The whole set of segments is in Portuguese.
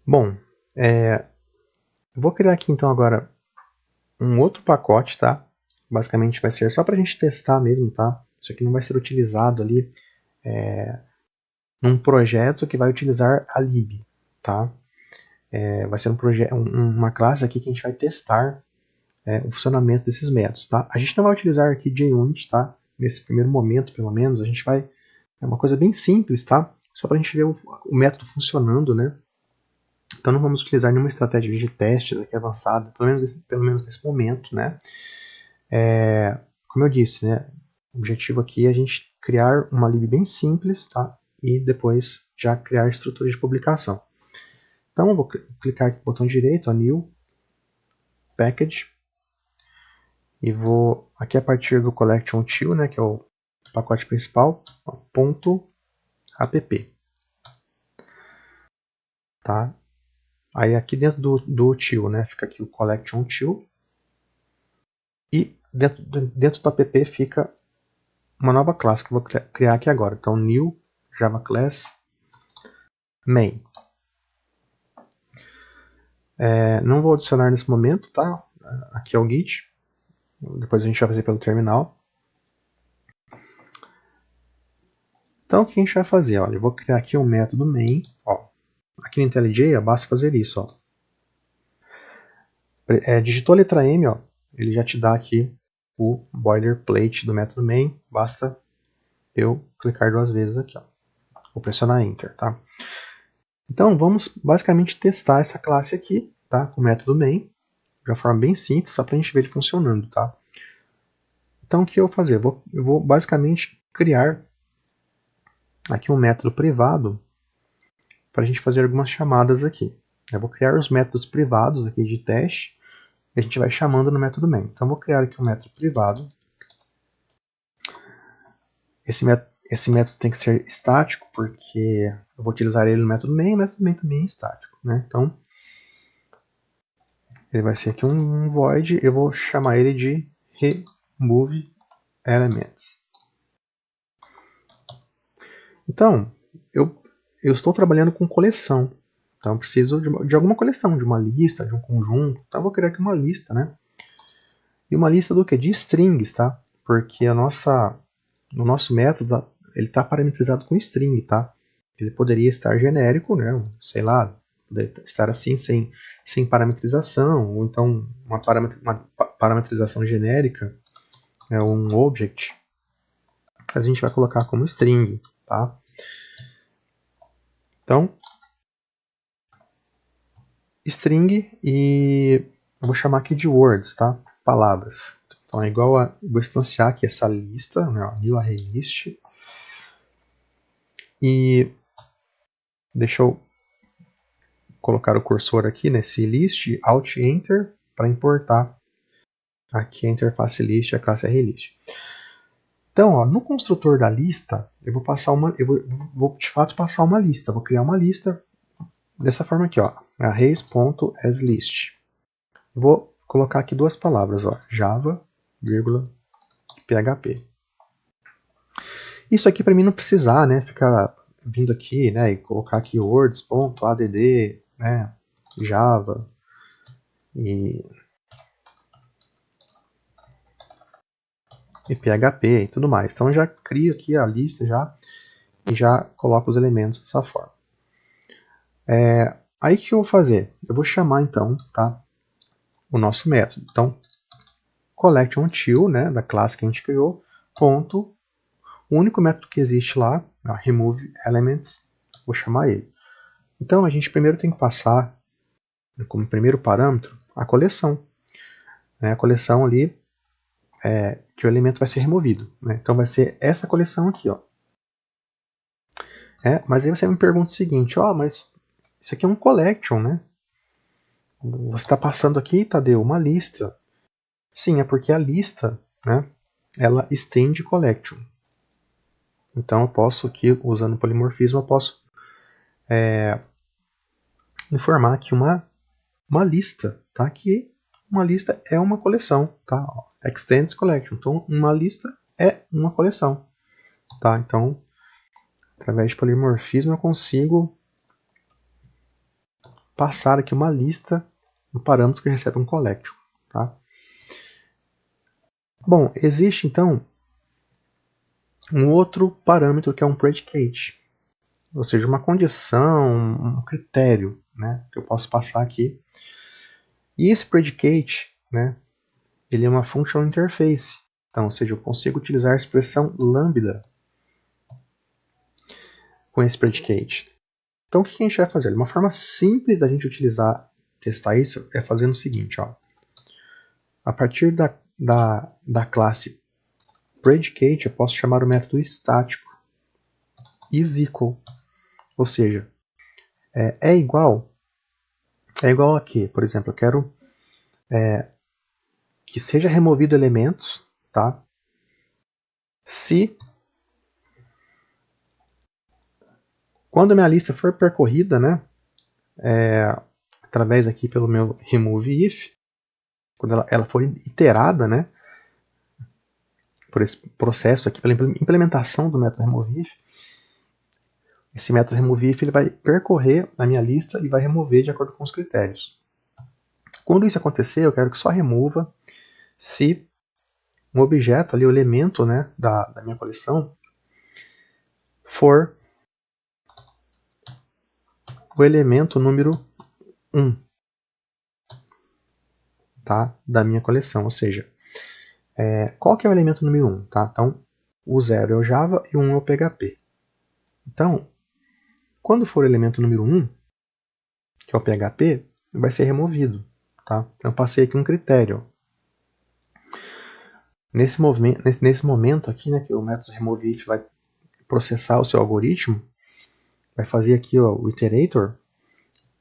Bom, vou criar aqui então agora um outro pacote, tá? Basicamente vai ser só para a gente testar mesmo, tá? Isso aqui não vai ser utilizado ali num projeto que vai utilizar a lib, tá? Vai ser uma classe aqui que a gente vai testar o funcionamento desses métodos, tá? A gente não vai utilizar aqui JUnit, tá? Nesse primeiro momento, pelo menos, a gente vai... É uma coisa bem simples, tá? Só para a gente ver o método funcionando, né? Então não vamos utilizar nenhuma estratégia de testes aqui avançada, pelo menos nesse momento, né? Como eu disse, né? O objetivo aqui é a gente criar uma lib bem simples, tá? E depois já criar estrutura de publicação. Então eu vou clicar aqui no botão direito, ó, New, Package, e vou aqui a partir do collection till, né, que é o pacote principal, ó, ponto .app, tá? Aí aqui dentro do till, né, fica aqui o collection till, e dentro do app fica uma nova classe que eu vou criar aqui agora. Então new Java class main. Não vou adicionar nesse momento, tá? Aqui é o Git. Depois a gente vai fazer pelo terminal. Então o que a gente vai fazer? Olha, eu vou criar aqui um método main. Ó. Aqui no IntelliJ basta fazer isso. Ó. Digitou a letra M, ó, ele já te dá aqui o boilerplate do método main. Basta eu clicar duas vezes aqui. Ó. Vou pressionar Enter. Tá? Então vamos basicamente testar essa classe aqui, tá? Com o método main, de uma forma bem simples, só para a gente ver ele funcionando. Tá? Então o que eu vou fazer? Eu vou basicamente criar aqui um método privado para a gente fazer algumas chamadas aqui. Eu vou criar os métodos privados aqui de teste e a gente vai chamando no método main. Então eu vou criar aqui um método privado. Esse método tem que ser estático, porque eu vou utilizar ele no método main, e o método main também é estático. Né? Então, ele vai ser aqui um void, eu vou chamar ele de removeElements. Então, eu estou trabalhando com coleção. Então, eu preciso de alguma coleção, de uma lista, de um conjunto. Então, eu vou criar aqui uma lista, né? E uma lista do quê? De strings, tá? Porque o nosso método ele está parametrizado com string, tá? Ele poderia estar genérico, né? Sei lá, poderia estar assim sem parametrização, ou então uma parametrização genérica, um object, a gente vai colocar como string, tá? Então, string e eu vou chamar aqui de words, tá? Palavras. Então é igual a vou instanciar aqui essa lista, né? New array list, e deixa eu colocar o cursor aqui nesse list, Alt Enter, para importar aqui a interface list, a classe ArrayList. Então, ó, no construtor da lista, eu vou de fato passar uma lista, vou criar uma lista dessa forma aqui, ó, arrays.asList. Vou colocar aqui duas palavras, ó, Java, PHP. Isso aqui para mim não precisar, né, ficar vindo aqui, né, e colocar aqui words.add, né, Java e PHP e tudo mais. Então eu já crio aqui a lista e já coloco os elementos dessa forma. Aí o que eu vou fazer? Eu vou chamar então, tá, o nosso método. Então, collectIntil, né, da classe que a gente criou, ponto, o único método que existe lá, removeElements, vou chamar ele. Então a gente primeiro tem que passar, como primeiro parâmetro, a coleção. Né, a coleção ali que o elemento vai ser removido. Né, então vai ser essa coleção aqui, ó. Mas aí você me pergunta o seguinte, mas isso aqui é um collection, né? Você está passando aqui, Tadeu, uma lista. Sim, é porque a lista, né, ela estende collection. Então eu posso aqui, usando polimorfismo, eu posso informar aqui uma lista, tá? Que uma lista é uma coleção, tá? Extends collection. Então uma lista é uma coleção, tá? Então, através de polimorfismo eu consigo passar aqui uma lista do parâmetro que recebe um collection, tá? Bom, existe então um outro parâmetro que é um predicate, ou seja, uma condição, um critério, né, que eu posso passar aqui. E esse predicate, né, ele é uma functional interface, então, ou seja, eu consigo utilizar a expressão lambda com esse predicate. Então, o que a gente vai fazer? Uma forma simples da gente testar isso é fazendo o seguinte, ó. A partir da classe predicate, eu posso chamar o método estático isEqual, ou seja, é igual a quê? Por exemplo, eu quero que seja removido elementos, tá? Se quando a minha lista for percorrida, né, através aqui pelo meu removeIf, quando ela for iterada, né, por esse processo aqui, pela implementação do método removeIf, esse método removeIf ele vai percorrer a minha lista e vai remover de acordo com os critérios. Quando isso acontecer, eu quero que só remova se um objeto ali, o elemento, né, da minha coleção, for o elemento número 1, tá, da minha coleção. Ou seja, qual que é o elemento número 1? Tá? Então, o 0 é o Java e o 1 é o PHP. Então, quando for o elemento número 1, que é o PHP, vai ser removido. Tá? Então, eu passei aqui um critério. Nesse momento aqui, né, que o método removeIf vai processar o seu algoritmo, vai fazer aqui ó, o iterator,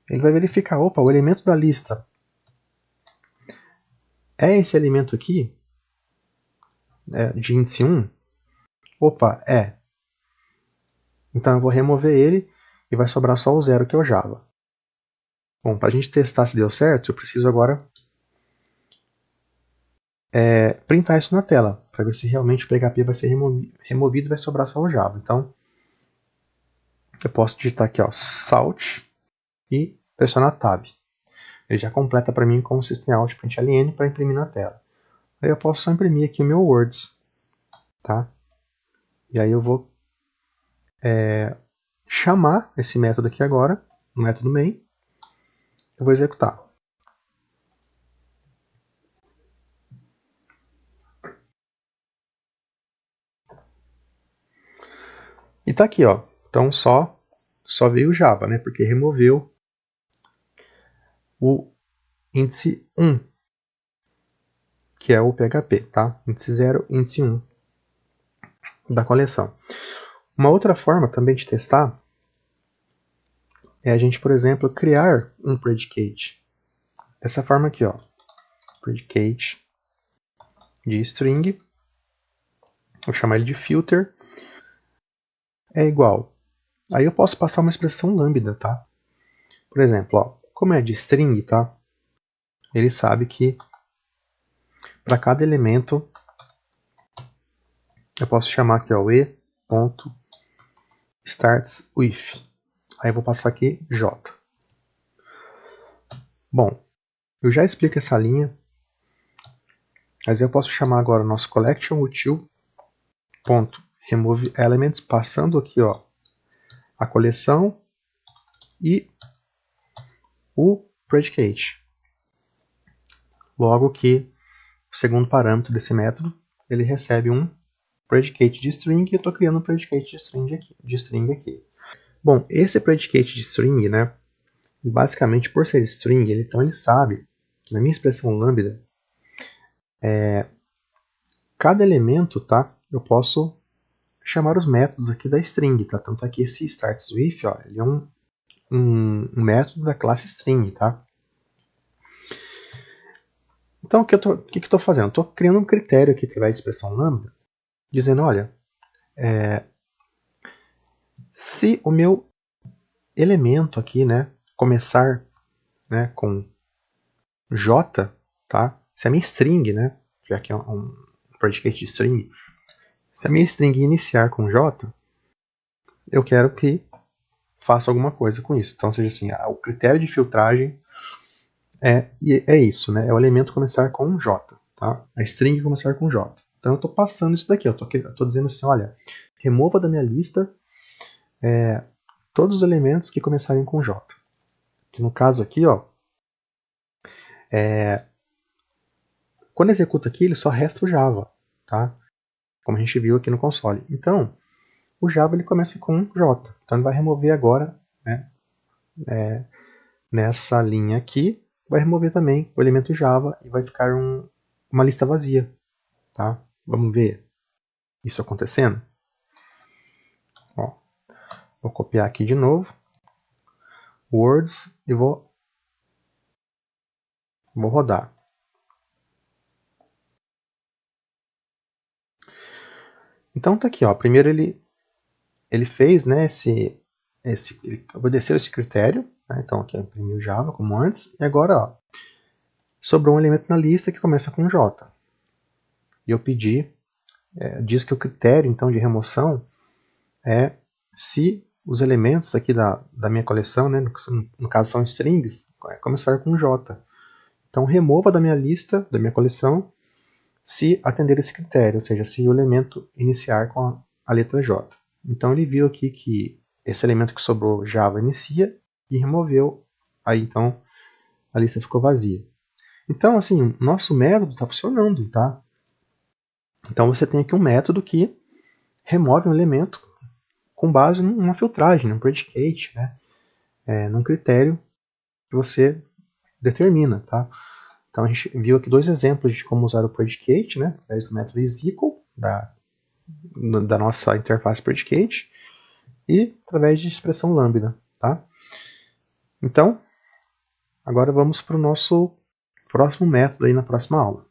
ele vai verificar, opa, o elemento da lista é esse elemento aqui, de índice 1? Opa, é. Então eu vou remover ele e vai sobrar só o 0, que é o Java. Bom, para a gente testar se deu certo, eu preciso agora printar isso na tela, para ver se realmente o PHP vai ser removido e vai sobrar só o Java. Então, eu posso digitar aqui, ó, Salt e pressionar Tab. Ele já completa para mim com o systemout.println para imprimir na tela. Aí eu posso só imprimir aqui o meu words, tá? E aí eu vou chamar esse método aqui agora, o método main, eu vou executar. E tá aqui, ó. Então só veio o Java, né? Porque removeu o índice 1, que é o PHP, tá? Índice 0, índice 1 da coleção. Uma outra forma também de testar é a gente, por exemplo, criar um predicate. Dessa forma aqui, ó. Predicate de string. Vou chamar ele de filter. É igual. Aí eu posso passar uma expressão lambda, tá? Por exemplo, ó, como é de string, tá? Ele sabe que para cada elemento eu posso chamar aqui, ó, e.startsWith. Aí eu vou passar aqui j. Bom, eu já explico essa linha, mas eu posso chamar agora o nosso collection.util.removeElements, passando aqui, ó, a coleção e o predicate. Logo que o segundo parâmetro desse método, ele recebe um predicate de string e eu estou criando um predicate de string aqui. Bom, esse predicate de string, né, basicamente por ser string, então ele sabe que na minha expressão lambda, cada elemento, tá, eu posso chamar os métodos aqui da string, tá? Tanto aqui esse startsWith, ó, ele é um método da classe string, tá? Então, o que eu estou fazendo? Estou criando um critério aqui através da expressão lambda, dizendo, olha, se o meu elemento aqui, né, começar, né, com j, tá? Se a minha string, né, já que é um predicate de string, se a minha string iniciar com j, eu quero que faço alguma coisa com isso. Então, seja assim, o critério de filtragem é isso, né? É o elemento começar com J, tá? A string começar com J. Então eu estou passando isso daqui, eu estou dizendo assim, olha, remova da minha lista todos os elementos que começarem com J. Que no caso aqui, ó, quando executa aqui, ele só resta o Java, tá? Como a gente viu aqui no console. Então, o Java ele começa com J. Então ele vai remover agora, né, nessa linha aqui, vai remover também o elemento Java e vai ficar uma lista vazia, tá? Vamos ver isso acontecendo? Ó, vou copiar aqui de novo, words, e vou rodar. Então tá aqui, ó. Primeiro ele fez, né, ele obedeceu esse critério, né? Então aqui imprimiu Java como antes, e agora, ó, sobrou um elemento na lista que começa com J. E eu pedi, diz que o critério então de remoção é se os elementos aqui da minha coleção, né, no caso são strings, começar com J. Então remova da minha lista, da minha coleção, se atender esse critério, ou seja, se o elemento iniciar com a letra J. Então ele viu aqui que esse elemento que sobrou Java inicia e removeu, aí então a lista ficou vazia. Então assim, nosso método está funcionando, tá? Então você tem aqui um método que remove um elemento com base numa filtragem, num predicate, né? Num critério que você determina, tá? Então a gente viu aqui dois exemplos de como usar o predicate, né? Através do método isEqual, da nossa interface predicate, e através de expressão lambda, tá? Então, agora vamos para o nosso próximo método aí na próxima aula.